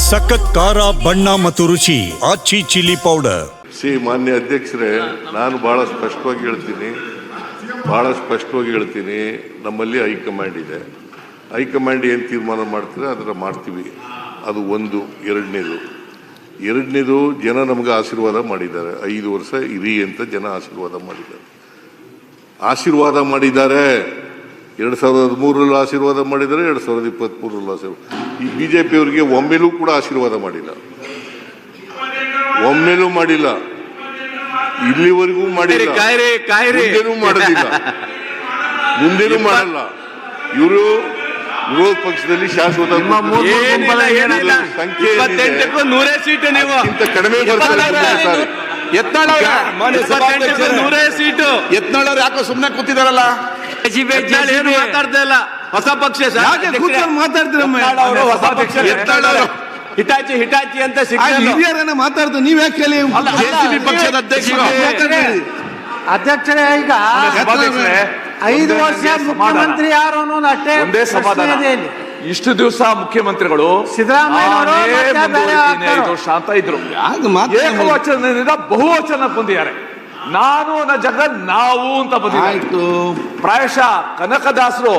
ಸಖತ್ ಖಾರ ಬಣ್ಣ ಮತ್ತು ರುಚಿ ಆಚಿ ಚಿಲ್ಲಿ ಪೌಡರ್. ಮಾನ್ಯ ಅಧ್ಯಕ್ಷರೇ, ನಾನು ಬಹಳ ಸ್ಪಷ್ಟವಾಗಿ ಹೇಳ್ತೀನಿ, ನಮ್ಮಲ್ಲಿ ಹೈಕಮಾಂಡ್ ಇದೆ. ಹೈಕಮಾಂಡ್ ಏನು ತೀರ್ಮಾನ ಮಾಡ್ತೀರಾ ಅದರ ಮಾಡ್ತೀವಿ. ಅದು ಒಂದು. ಎರಡನೇದು ಜನ ನಮಗೆ ಆಶೀರ್ವಾದ ಮಾಡಿದ್ದಾರೆ. 5 ವರ್ಷ ಇರಿ ಅಂತ ಜನ ಆಶೀರ್ವಾದ ಮಾಡಿದ್ದಾರೆ. 2013ರಲ್ಲಿ ಆಶೀರ್ವಾದ ಮಾಡಿದ್ದಾರೆ, 2023ರಲ್ಲಿ ಆಶೀರ್ವಾದ. ಈ ಬಿಜೆಪಿ ಅವರಿಗೆ ಒಮ್ಮೆಲೂ ಕೂಡ ಆಶೀರ್ವಾದ ಮಾಡಿಲ್ಲ, ಇಲ್ಲಿವರೆಗೂ ಮಾಡಿಲ್ಲ, ಮುಂದೇನೂ ಮಾಡಲ್ಲ. ಇವರು ವಿರೋಧ ಪಕ್ಷದಲ್ಲಿ ಶಾಶ್ವತ ಸಂಖ್ಯೆ ಕಡಿಮೆ ಬರ್ತಾರೆ. ಯತ್ನಾಳ್ ಯಾಕೋ ಸುಮ್ಮನೆ ಕೂತಿದಾರಲ್ಲ, ಏನು ಮಾತಾಡ್ತಾ ಇಲ್ಲ. ಹೊಸ ಪಕ್ಷ ಹಿಟಾಚಿ ಅಂತ ಹಿರಿಯರನ್ನ ಮಾತಾಡ್ತಾರೆ, ನೀವ್ ಯಾಕೆ ಕೇಳಿ? ಪಕ್ಷದ ಅಧ್ಯಕ್ಷರೇ, ಈಗ 5 ವರ್ಷ ಮುಖ್ಯಮಂತ್ರಿ ಯಾರು ಅನ್ನೋದು ಅಷ್ಟೇ ಒಂದೇ ಸಮಾಧಾನ. ಇಷ್ಟು ದಿವಸ ಮುಖ್ಯಮಂತ್ರಿಗಳು ಸಿದ್ದರಾಮಯ್ಯ 5 ವರ್ಷ ಅಂತ ಇದ್ರು, ಏಕವಚನದಿಂದ ಬಹುವಚನ ಬಂದಿದ್ದಾರೆ. ನಾನು ಜಗನ್ ನಾವು ಅಂತ ಬಂದಿದ್ದು. ಪ್ರಾಯಶಃ ಕನಕದಾಸರು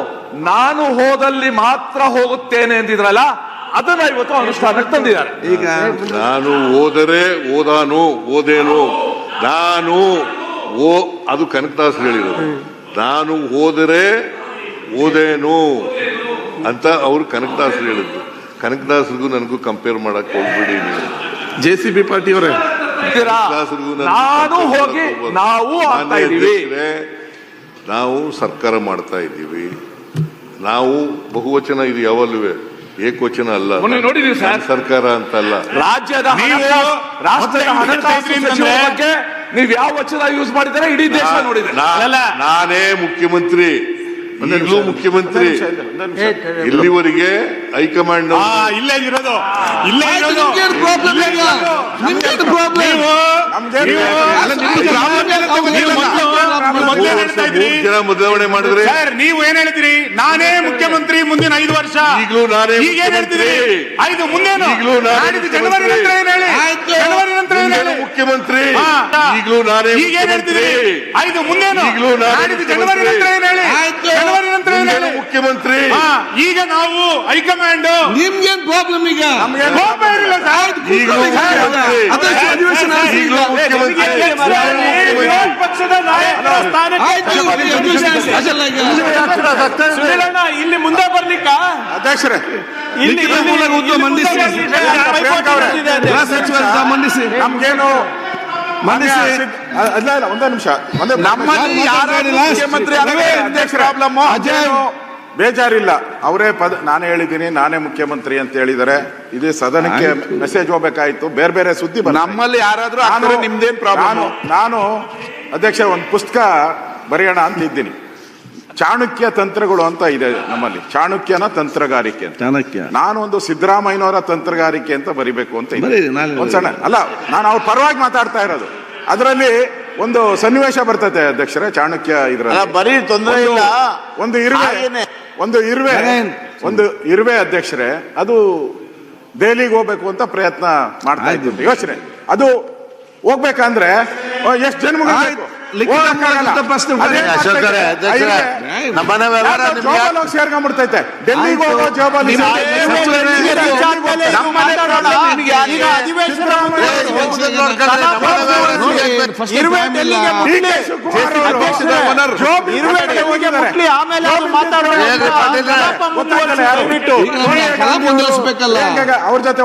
ನಾನು ಹೋದಲ್ಲಿ ಮಾತ್ರ ಹೋಗುತ್ತೇನೆ ಅಂತಿದ್ರಲ್ಲ, ಅದನ್ನ ಇವತ್ತು ಅನುಷ್ಠಾನಕ್ಕೆ ತಂದಿದ್ದಾರೆ. ಈಗ ನಾನು ಹೋದರೆ ಓದೇನು, ಅದು ಕನಕದಾಸರು ಹೇಳಿರೋದು. ನಾನು ಹೋದರೆ ಓದೇನು ಅಂತ ಅವ್ರು ಕನಕದಾಸರು ಹೇಳಿದ್ರು. ಕನಕದಾಸರಿಗೂ ನನಗೂ ಕಂಪೇರ್ ಮಾಡಕ್ ಹೋಗ್ಬಿಡಿ ನೀವು. JCB ಪಾರ್ಟಿ ಅವರೇ, ನಾನು ಹೋಗಿ ನಾವು ಸರ್ಕಾರ ಮಾಡ್ತಾ ಇದ್ದೀವಿ. ನಾವು ಬಹುವಚನ ಇದು ಯಾವಲ್ಲೂ ಏಕವಚನ ಅಲ್ಲ. ನೋಡಿದೀವಿ ಸರ್, ಸರ್ಕಾರ ಅಂತಲ್ಲ. ರಾಜ್ಯದ ಬಗ್ಗೆ ನೀವು ಯಾವ ವಚನ ಯೂಸ್ ಮಾಡಿದರೆ ಇಡೀ ದೇಶ ನೋಡಿದೆ. ನಾನೇ ಮುಖ್ಯಮಂತ್ರಿ, ಈಗಲೂ ಮುಖ್ಯಮಂತ್ರಿ. ಇಲ್ಲಿವರೆಗೆ ಹೈಕಮಾಂಡ್ ಇಲ್ಲೇ ಇರೋದು ಜನ ಬದಲಾವಣೆ ಮಾಡಿದ್ರೆ ನೀವು ಏನ್ ಹೇಳ್ತೀರಿ? ನಾನೇ ಮುಖ್ಯಮಂತ್ರಿ ಮುಂದಿನ 5 ವರ್ಷ. ಈಗಲೂ ನಾನೇ ಹೇಳ್ತೀರಿ 5 ಮುಂದೇನು? ಜನವರಿ ನಂತರ ಮುಖ್ಯಮಂತ್ರಿ. ಈಗಲೂ ನಾನೇ ಹೇಳ್ತೀರಿ 5 ಮುಂದೇನು? ಜನವರಿ ನಂತರ ಮುಖ್ಯಮಂತ್ರಿ. ಈಗ ನಾವು ಹೈಕಮಾಂಡ್ ನಿಮ್ಗೇನ್ ಪ್ರಾಬ್ಲಮ್? ಈಗ ಪಕ್ಷದ ನಾಯಕರ ಇಲ್ಲಿ ಮುಂದೆ ಬರ್ಲಿಕ್ಕ ಅಧ್ಯಕ್ಷರೇ ಮಂಡಿಸಿ ನಮ್ಗೇನು ಒಂದೇ ನಿಮಿಷ, ನಮ್ಮಲ್ಲಿ ಬೇಜಾರಿಲ್ಲ. ಅವರೇ ನಾನೇ ಹೇಳಿದ್ದೀನಿ, ನಾನೇ ಮುಖ್ಯಮಂತ್ರಿ ಅಂತ ಹೇಳಿದ್ದಾರೆ. ಇದೇ ಸದನಕ್ಕೆ ಮೆಸೇಜ್ ಹೋಗ್ಬೇಕಾಯ್ತು. ಬೇರೆ ಬೇರೆ ಸುದ್ದಿ ನಮ್ಮಲ್ಲಿ ಯಾರಾದ್ರೂ ನಿಮ್ದೇನ್ ಪ್ರಾಬ್ಲಮ್? ನಾನು ಅಧ್ಯಕ್ಷ ಒಂದು ಪುಸ್ತಕ ಬರೆಯೋಣ ಅಂತ ಇದ್ದೀನಿ. ಚಾಣಕ್ಯ ತಂತ್ರಗಳು ಅಂತ ಇದೆ ನಮ್ಮಲ್ಲಿ. ಚಾಣಕ್ಯನ ತಂತ್ರಗಾರಿಕೆ ಅಂತ. ನಾನು ಒಂದು ಸಿದ್ದರಾಮಯ್ಯನವರ ತಂತ್ರಗಾರಿಕೆ ಅಂತ ಬರಿಬೇಕು ಅಂತ ಒಂದ್ ಸಣ್ಣ ಅಲ್ಲ, ನಾನು ಅವ್ರ ಪರವಾಗಿ ಮಾತಾಡ್ತಾ ಇರೋದು. ಅದರಲ್ಲಿ ಒಂದು ಸನ್ನಿವೇಶ ಬರ್ತದೆ ಅಧ್ಯಕ್ಷರೇ, ಚಾಣಕ್ಯ ಇದ್ರಲ್ಲಿ ಬರೀ ತೊಂದರೆ ಇಲ್ಲ. ಒಂದು ಇರುವೆ ಅಧ್ಯಕ್ಷರೇ, ಅದು ದೆಹಲಿಗೆ ಹೋಗ್ಬೇಕು ಅಂತ ಪ್ರಯತ್ನ ಮಾಡ್ತಾ ಇದ್ದೀನಿ. ಯೋಚನೆ ಅದು ಹೋಗ್ಬೇಕಂದ್ರೆ ಎಷ್ಟು ಜನ್ಮ ಸೇರ್ಕೊಂಡ್ಬಿಡ್ತೈತೆ. ಡೆಲ್ಲಿಗೆ ಹೋಗೋ ಜವಾಬ್ದಾರಿ ಅವ್ರ ಜೊತೆ